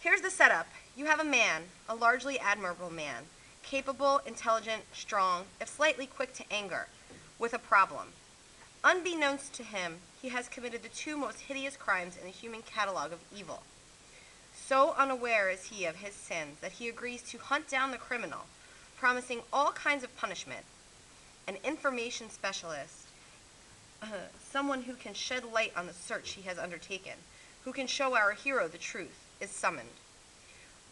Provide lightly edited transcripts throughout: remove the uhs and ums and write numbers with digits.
Here's the setup. You have a man, a largely admirable man, capable, intelligent, strong, if slightly quick to anger, with a problem. Unbeknownst to him, he has committed the two most hideous crimes in the human catalog of evil. So unaware is he of his sins that he agrees to hunt down the criminal, promising all kinds of punishment. An information specialist, someone who can shed light on the search he has undertaken, who can show our hero the truth, is summoned.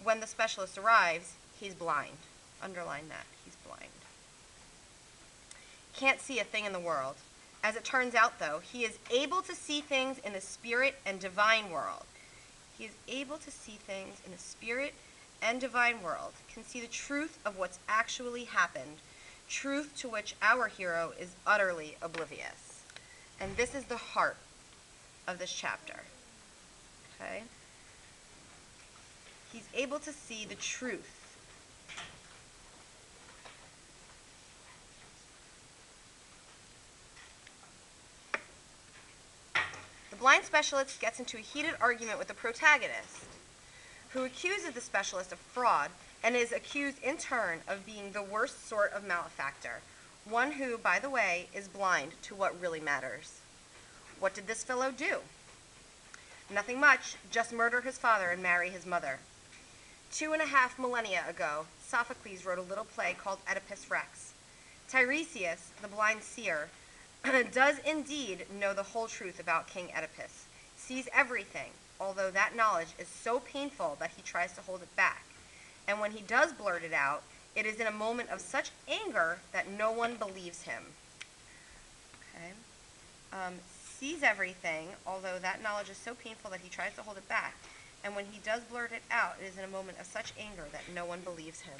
When the specialist arrives, he's blind. Underline that, he's blind. Can't see a thing in the world. As it turns out, though, he is able to see things in the spirit and divine world. He is able to see things in the spirit and divine world, can see the truth of what's actually happened, truth to which our hero is utterly oblivious. And this is the heart of this chapter. Okay? He's able to see the truth. The blind specialist gets into a heated argument with the protagonist, who accuses the specialist of fraud and is accused in turn of being the worst sort of malefactor, one who, by the way, is blind to what really matters. What did this fellow do? Nothing much, just murder his father and marry his mother. 2.5 millennia ago, Sophocles wrote a little play called Oedipus Rex. Tiresias, the blind seer, does indeed know the whole truth about King Oedipus, sees everything, although that knowledge is so painful that he tries to hold it back. And when he does blurt it out, it is in a moment of such anger that no one believes him. Okay. Sees everything, although that knowledge is so painful that he tries to hold it back. And when he does blurt it out, it is in a moment of such anger that no one believes him.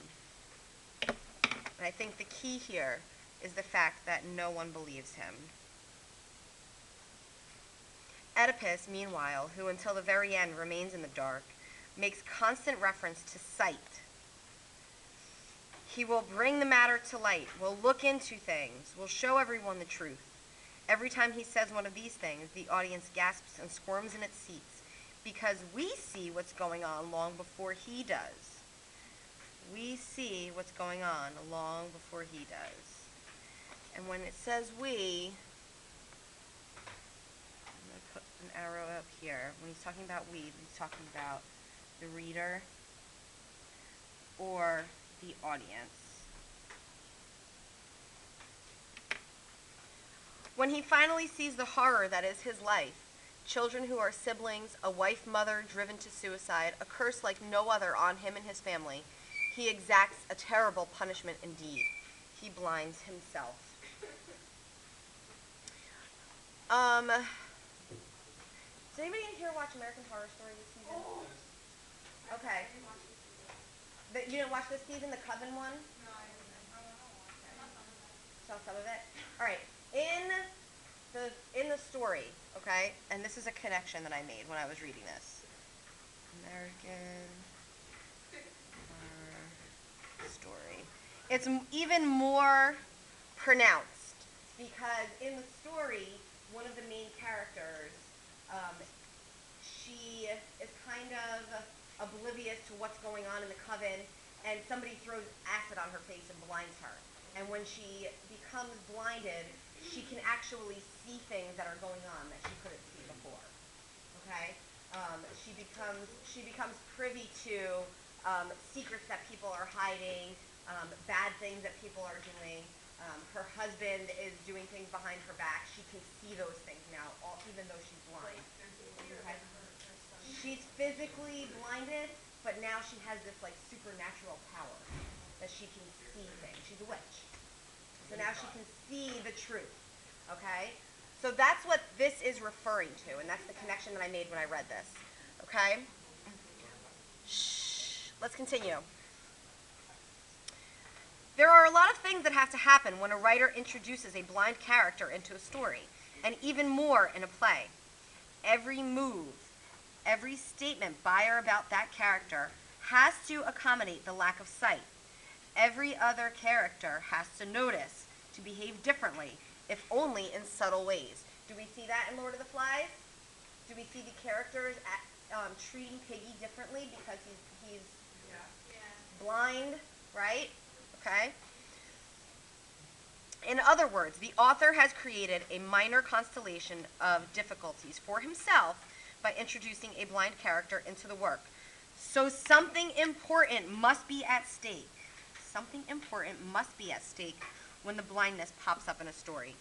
And I think the key here is the fact that no one believes him. Oedipus, meanwhile, who until the very end remains in the dark, makes constant reference to sight. He will bring the matter to light, will look into things, will show everyone the truth. Every time he says one of these things, the audience gasps and squirms in its seats, because we see what's going on long before he does. We see what's going on long before he does. And when it says we, I'm going to put an arrow up here. When he's talking about we, he's talking about the reader or the audience. When he finally sees the horror that is his life, children who are siblings, a wife mother driven to suicide, a curse like no other on him and his family, he exacts a terrible punishment indeed. He blinds himself. Does anybody in here watch American Horror Story this season? Okay. You didn't watch this season, the Coven one? No, I didn't. Saw some of it? All right. In the story, okay, and this is a connection that I made when I was reading this. American Horror Story. It's even more pronounced because in the story, one of the main characters, she is kind of oblivious to what's going on in the coven, and somebody throws acid on her face and blinds her. And when she becomes blinded, she can actually see things that are going on that she couldn't see before. Okay? She becomes privy to secrets that people are hiding, bad things that people are doing. Her husband is doing things behind her back. She can see those things now, even though she's blind. Okay? She's physically blinded, but now she has this like supernatural power that she can see things. She's a witch. So now she can see the truth. Okay? So that's what this is referring to, and that's the connection that I made when I read this. Okay? Shh. Let's continue. There are a lot of things that have to happen when a writer introduces a blind character into a story, and even more in a play. Every move, every statement by or about that character has to accommodate the lack of sight. Every other character has to notice, to behave differently, if only in subtle ways. Do we see that in Lord of the Flies? Do we see the characters treating Piggy differently because he's blind, right? Okay. In other words, the author has created a minor constellation of difficulties for himself by introducing a blind character into the work. So something important must be at stake. Something important must be at stake when the blindness pops up in a story.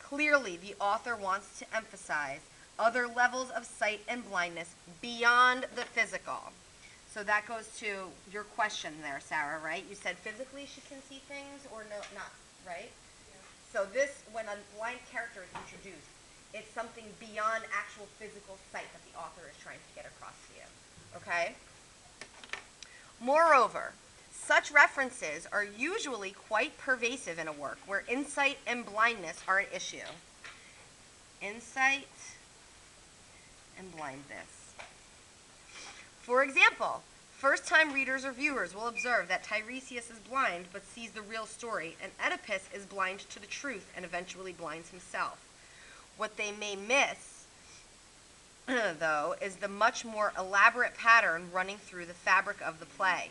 Clearly, the author wants to emphasize other levels of sight and blindness beyond the physical. So that goes to your question there, Sarah, right? You said physically she can see things or no, not, right? So this, when a blind character is introduced, it's something beyond actual physical sight that the author is trying to get across to you, okay? Moreover, such references are usually quite pervasive in a work where insight and blindness are at issue. Insight and blindness. For example, first-time readers or viewers will observe that Tiresias is blind but sees the real story, and Oedipus is blind to the truth and eventually blinds himself. What they may miss, though, is the much more elaborate pattern running through the fabric of the play.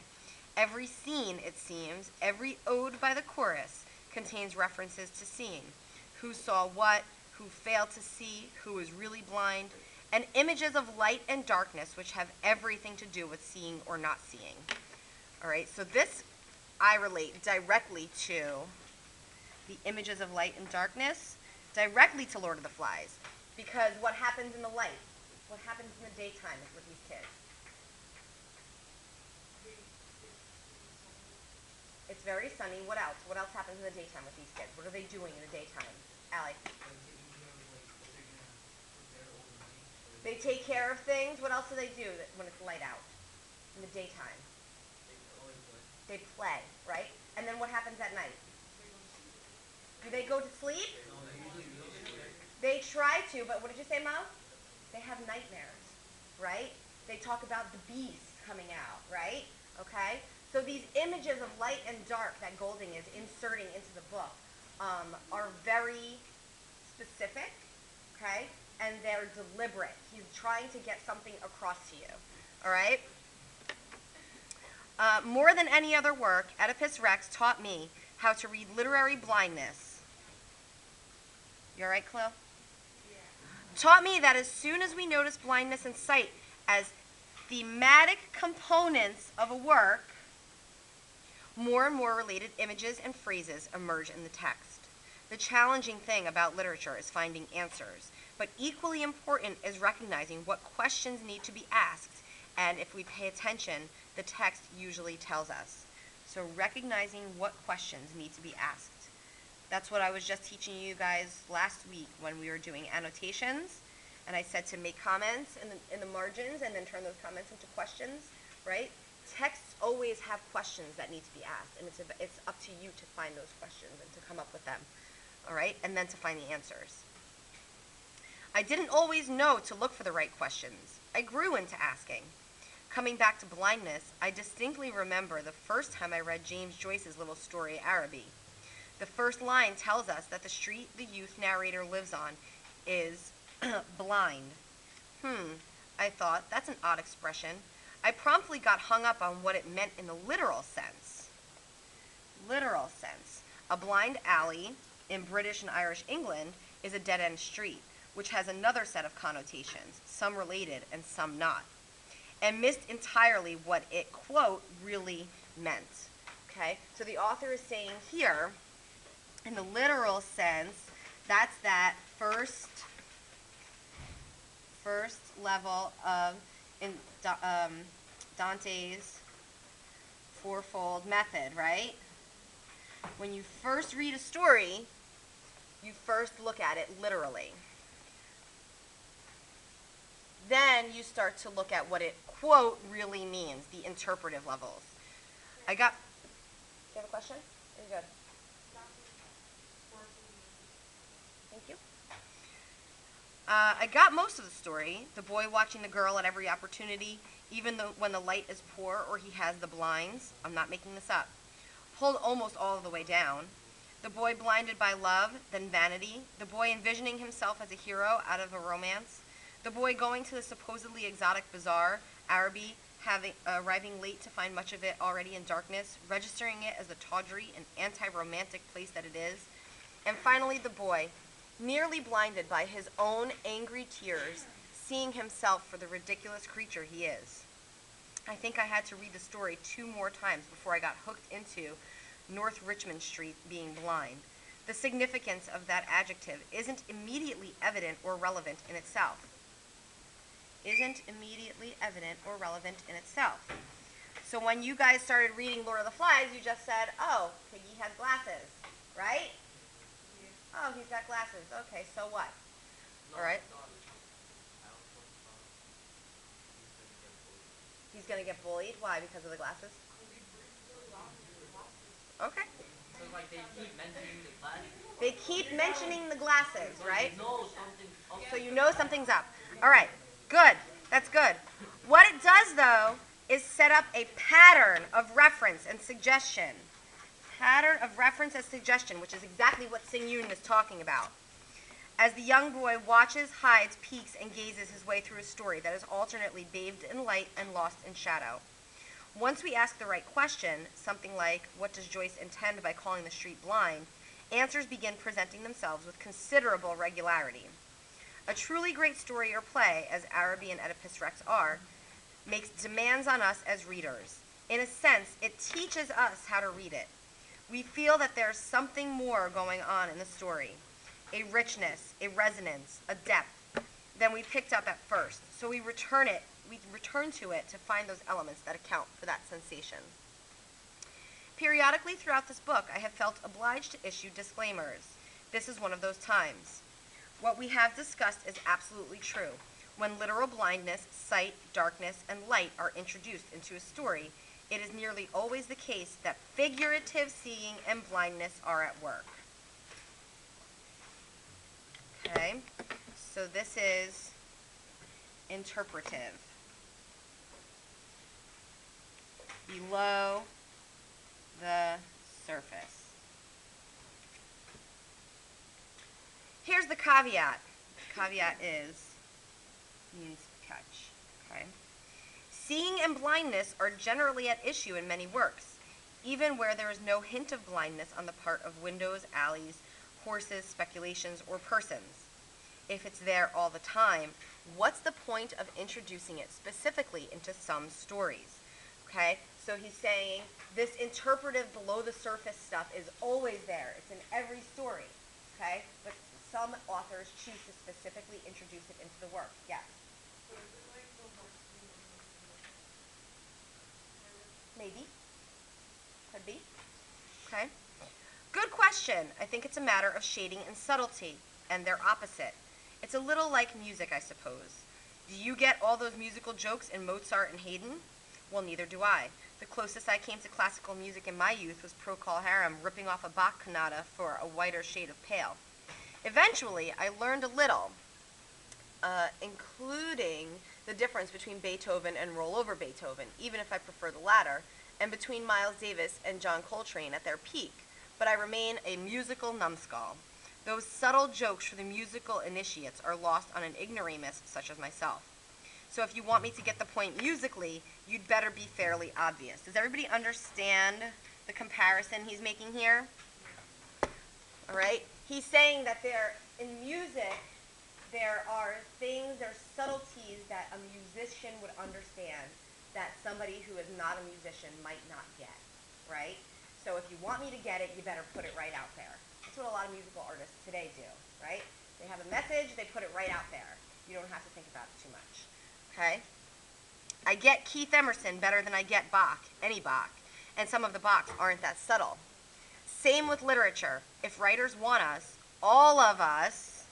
Every scene, it seems, every ode by the chorus, contains references to seeing. Who saw what, who failed to see, who is really blind, and images of light and darkness which have everything to do with seeing or not seeing. All right, so this I relate directly to the images of light and darkness, directly to Lord of the Flies, because what happens in the light, what happens in the daytime with these kids? It's very sunny. What else? What else happens in the daytime with these kids? What are they doing in the daytime? Allie? They take care of things. What else do they do when it's light out in the daytime? They play, right? And then what happens at night? Do they go to sleep? They try to, but what did you say, Mo? They have nightmares, right? They talk about the beast coming out, right? Okay? So these images of light and dark that Golding is inserting into the book are very specific, okay? And they're deliberate. He's trying to get something across to you, all right? More than any other work, Oedipus Rex taught me how to read literary blindness. You all right, Chloe? Yeah. Taught me that as soon as we notice blindness and sight as thematic components of a work, more and more related images and phrases emerge in the text. The challenging thing about literature is finding answers, but equally important is recognizing what questions need to be asked, and if we pay attention, the text usually tells us. So recognizing what questions need to be asked. That's what I was just teaching you guys last week when we were doing annotations, and I said to make comments in the margins and then turn those comments into questions, right? Texts always have questions that need to be asked, and it's up to you to find those questions and to come up with them, all right? And then to find the answers. I didn't always know to look for the right questions. I grew into asking. Coming back to blindness, I distinctly remember the first time I read James Joyce's little story, Araby. The first line tells us that the street the youth narrator lives on is blind. I thought, that's an odd expression. I promptly got hung up on what it meant in the literal sense. Literal sense. A blind alley in British and Irish England is a dead-end street, which has another set of connotations, some related and some not, and missed entirely what it, quote, really meant. Okay? So the author is saying here, in the literal sense, that's that first level of Dante's fourfold method, right? When you first read a story, you first look at it literally. Then you start to look at what it, quote, really means, the interpretive levels. Do you have a question? Are you good? Thank you. I got most of the story. The boy watching the girl at every opportunity, even though when the light is poor or he has the blinds. I'm not making this up. Pulled almost all of the way down. The boy blinded by love, then vanity. The boy envisioning himself as a hero out of a romance. The boy going to the supposedly exotic bazaar, Araby, arriving late to find much of it already in darkness, registering it as the tawdry and anti-romantic place that it is. And finally, the boy, nearly blinded by his own angry tears, seeing himself for the ridiculous creature he is. I think I had to read the story 2 more times before I got hooked into North Richmond Street being blind. The significance of that adjective isn't immediately evident or relevant in itself. Isn't immediately evident or relevant in itself. So when you guys started reading Lord of the Flies, you just said, oh, Piggy has glasses, right? Oh, he's got glasses. Okay, so what? All right. He's going to get bullied. Why? Because of the glasses? Okay. So like they keep mentioning the glasses. They keep mentioning the glasses, right? Something. So you know something's up. All right. Good. That's good. What it does, though, is set up a pattern of reference and suggestion. Pattern of reference and suggestion, which is exactly what Sing Yoon is talking about. As the young boy watches, hides, peeks, and gazes his way through a story that is alternately bathed in light and lost in shadow. Once we ask the right question, something like, what does Joyce intend by calling the street blind, answers begin presenting themselves with considerable regularity. A truly great story or play, as Araby and Oedipus Rex are, makes demands on us as readers. In a sense, it teaches us how to read it. We feel that there's something more going on in the story, a richness, a resonance, a depth than we picked up at first. So we return to it to find those elements that account for that sensation. Periodically throughout this book, I have felt obliged to issue disclaimers. This is one of those times. What we have discussed is absolutely true. When literal blindness, sight, darkness, and light are introduced into a story, it is nearly always the case that figurative seeing and blindness are at work. Okay, so this is interpretive. Below the surface. Here's the caveat. The caveat means catch. Okay. Seeing and blindness are generally at issue in many works, even where there is no hint of blindness on the part of windows, alleys, horses, speculations, or persons. If it's there all the time, what's the point of introducing it specifically into some stories? Okay, so he's saying this interpretive below the surface stuff is always there. It's in every story, okay? But some authors choose to specifically introduce it into the work. Yes? Maybe. Could be. Okay. Good question. I think it's a matter of shading and subtlety, and their opposite. It's a little like music, I suppose. Do you get all those musical jokes in Mozart and Haydn? Well, neither do I. The closest I came to classical music in my youth was Procol Harum ripping off a Bach cantata for a whiter shade of pale. Eventually, I learned a little, including the difference between Beethoven and rollover Beethoven, even if I prefer the latter, and between Miles Davis and John Coltrane at their peak, but I remain a musical numbskull. Those subtle jokes for the musical initiates are lost on an ignoramus such as myself. So if you want me to get the point musically, you'd better be fairly obvious. Does everybody understand the comparison he's making here? All right? He's saying that in music, there are subtleties that a musician would understand that somebody who is not a musician might not get, right? So if you want me to get it, you better put it right out there. That's what a lot of musical artists today do, right? They have a message, they put it right out there. You don't have to think about it too much, okay? I get Keith Emerson better than I get Bach, any Bach, and some of the Bachs aren't that subtle. Same with literature. If writers want us, all of us,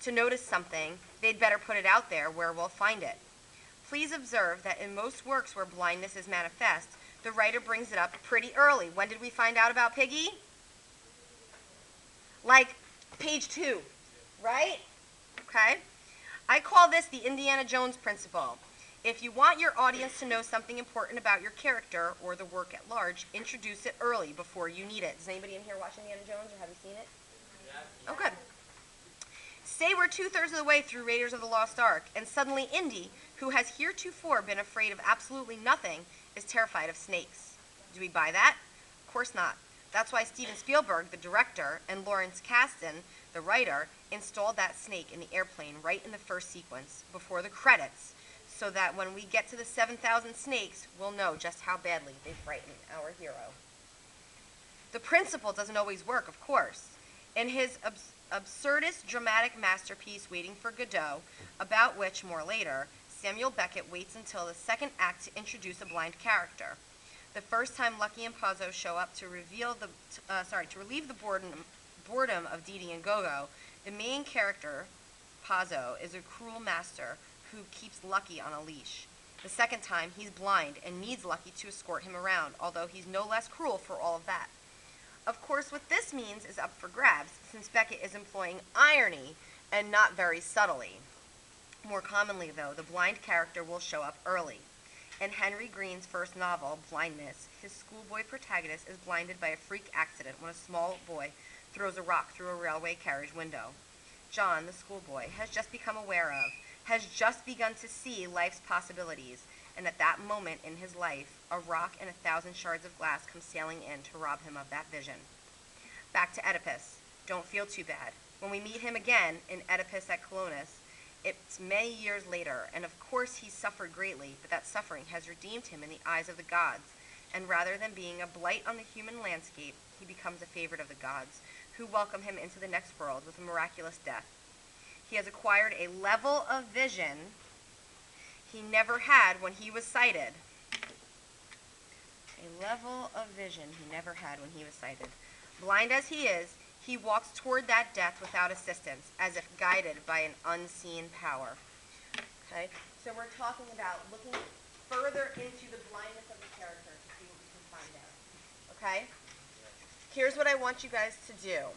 to notice something, they'd better put it out there where we'll find it. Please observe that in most works where blindness is manifest, the writer brings it up pretty early. When did we find out about Piggy? Like page 2, right? Okay? I call this the Indiana Jones principle. If you want your audience to know something important about your character or the work at large, introduce it early before you need it. Does anybody in here watch Indiana Jones or have you seen it? Yeah. Oh, good. Say we're 2/3 of the way through Raiders of the Lost Ark, and suddenly Indy, who has heretofore been afraid of absolutely nothing, is terrified of snakes. Do we buy that? Of course not. That's why Steven Spielberg, the director, and Lawrence Kasdan, the writer, installed that snake in the airplane right in the first sequence, before the credits, so that when we get to the 7,000 snakes, we'll know just how badly they frighten our hero. The principle doesn't always work, of course. In his absurdist dramatic masterpiece, Waiting for Godot, about which more later, Samuel Beckett waits until the second act to introduce a blind character. The first time Lucky and Pazzo show up to relieve the boredom of Didi and Gogo, the main character, Pazzo, is a cruel master who keeps Lucky on a leash. The second time, he's blind and needs Lucky to escort him around, although he's no less cruel for all of that. Of course, what this means is up for grabs, since Beckett is employing irony and not very subtly. More commonly, though, the blind character will show up early. In Henry Green's first novel, Blindness, his schoolboy protagonist is blinded by a freak accident when a small boy throws a rock through a railway carriage window. John, the schoolboy, has just become aware of, has just begun to see life's possibilities, and at that moment in his life, a rock and 1,000 shards of glass come sailing in to rob him of that vision. Back to Oedipus. Don't feel too bad. When we meet him again in Oedipus at Colonus, it's many years later, and of course he's suffered greatly, but that suffering has redeemed him in the eyes of the gods, and rather than being a blight on the human landscape, he becomes a favorite of the gods, who welcome him into the next world with a miraculous death. He has acquired a level of vision he never had when he was sighted. A level of vision he never had when he was sighted. Blind as he is, he walks toward that death without assistance, as if guided by an unseen power. Okay? So we're talking about looking further into the blindness of the character to see what we can find out. Okay? Here's what I want you guys to do.